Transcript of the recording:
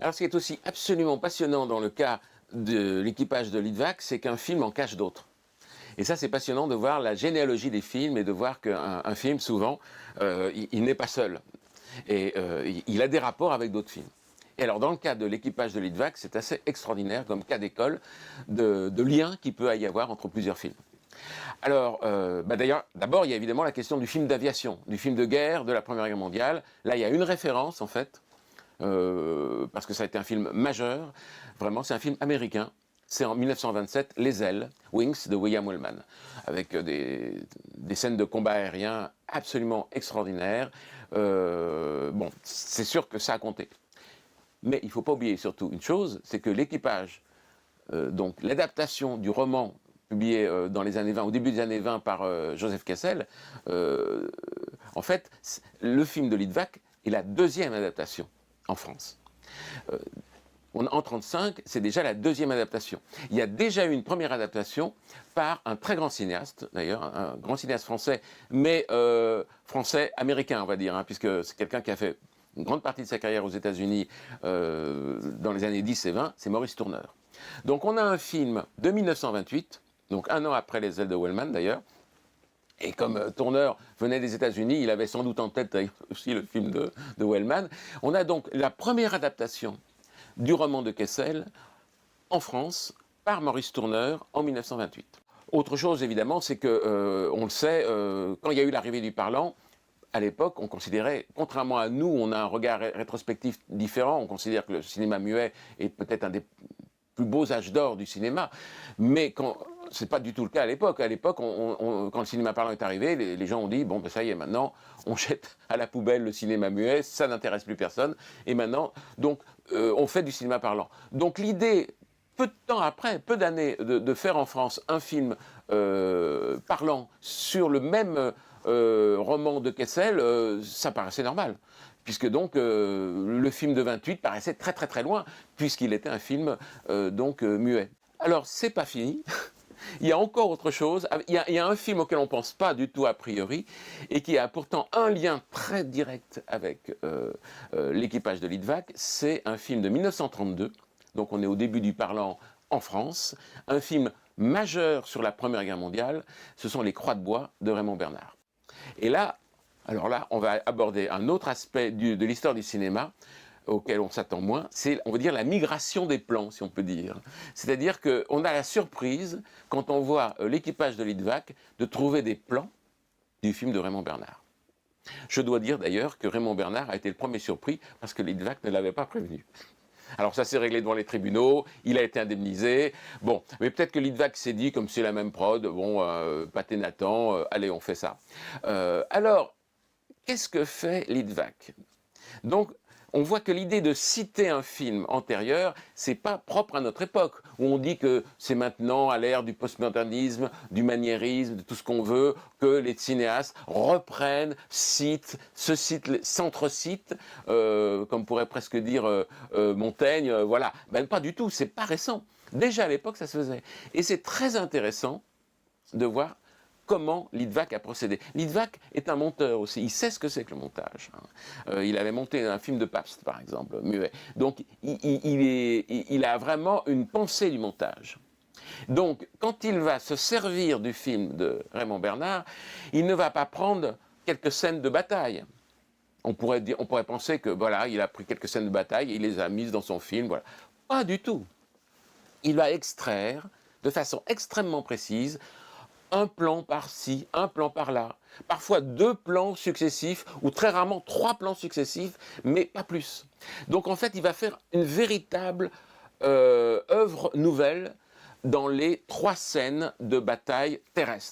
Alors, ce qui est aussi absolument passionnant dans le cas de l'équipage de Litvak, c'est qu'un film en cache d'autres. Et ça, c'est passionnant de voir la généalogie des films et de voir qu'un film, souvent, il n'est pas seul. Et il a des rapports avec d'autres films. Et alors, dans le cas de l'équipage de Litvak, c'est assez extraordinaire comme cas d'école de lien qu'il peut y avoir entre plusieurs films. Alors, d'ailleurs, d'abord, il y a évidemment la question du film d'aviation, du film de guerre de la Première Guerre mondiale. Là, il y a une référence, en fait, parce que ça a été un film majeur. Vraiment, c'est un film américain. C'est en 1927, Les Ailes, Wings, de William Wellman, avec des scènes de combat aérien absolument extraordinaires. Bon, c'est sûr que ça a compté. Mais il ne faut pas oublier surtout une chose, c'est que l'équipage, donc l'adaptation du roman publié dans les années 20, au début des années 20 par Joseph Kessel, en fait, le film de Litvak est la deuxième adaptation en France. En 1935, c'est déjà la deuxième adaptation. Il y a déjà eu une première adaptation par un très grand cinéaste, d'ailleurs, un grand cinéaste français, mais français-américain, on va dire, hein, puisque c'est quelqu'un qui a fait une grande partie de sa carrière aux États-Unis dans les années 10 et 20, c'est Maurice Tourneur. Donc on a un film de 1928, donc un an après Les Ailes de Wellman d'ailleurs, et comme Tourneur venait des États-Unis, il avait sans doute en tête aussi le film de Wellman. On a donc la première adaptation du roman de Kessel en France par Maurice Tourneur en 1928. Autre chose évidemment, c'est que, on le sait, quand il y a eu l'arrivée du parlant, à l'époque, on considérait, contrairement à nous, on a un regard rétrospectif différent, on considère que le cinéma muet est peut-être un des plus beaux âges d'or du cinéma, mais c'est pas du tout le cas à l'époque. À l'époque, quand le cinéma parlant est arrivé, les gens ont dit, bon, ben ça y est, maintenant, on jette à la poubelle le cinéma muet, ça n'intéresse plus personne, et maintenant, donc, on fait du cinéma parlant. Donc l'idée, peu de temps après, peu d'années, de faire en France un film parlant sur le même roman de Kessel, ça paraissait normal. Puisque donc le film de 28 paraissait très très très loin, puisqu'il était un film muet. Alors c'est pas fini, il y a encore autre chose, il y a un film auquel on ne pense pas du tout a priori, et qui a pourtant un lien très direct avec l'équipage de Litvak, c'est un film de 1932, donc on est au début du parlant en France, un film majeur sur la Première Guerre mondiale, ce sont Les Croix de bois de Raymond Bernard. Et là, alors là, on va aborder un autre aspect de l'histoire du cinéma auquel on s'attend moins, c'est, on va dire, la migration des plans, si on peut dire. C'est-à-dire qu'on a la surprise, quand on voit l'équipage de Litvak, de trouver des plans du film de Raymond Bernard. Je dois dire d'ailleurs que Raymond Bernard a été le premier surpris parce que Litvak ne l'avait pas prévenu. Alors ça s'est réglé devant les tribunaux, il a été indemnisé. Bon, mais peut-être que Litvak s'est dit, comme c'est la même prod, bon, Pathé Nathan, allez, on fait ça. Alors, qu'est-ce que fait Litvak? Donc, on voit que l'idée de citer un film antérieur, c'est pas propre à notre époque, où on dit que c'est maintenant à l'ère du postmodernisme, du maniérisme, de tout ce qu'on veut, que les cinéastes reprennent, citent, s'entrecitent, comme pourrait presque dire Montaigne, voilà. Ben pas du tout, c'est pas récent. Déjà à l'époque, ça se faisait. Et c'est très intéressant de voir comment Litvak a procédé. Litvak est un monteur aussi, il sait ce que c'est que le montage. Il avait monté un film de Pabst, par exemple, muet. Donc, il a vraiment une pensée du montage. Donc, quand il va se servir du film de Raymond Bernard, il ne va pas prendre quelques scènes de bataille. On pourrait penser que, voilà, il a pris quelques scènes de bataille et il les a mises dans son film, voilà. Pas du tout. Il va extraire, de façon extrêmement précise, un plan par-ci, un plan par-là, parfois 2 plans successifs, ou très rarement 3 plans successifs, mais pas plus. Donc en fait, il va faire une véritable œuvre nouvelle dans les 3 scènes de bataille terrestre.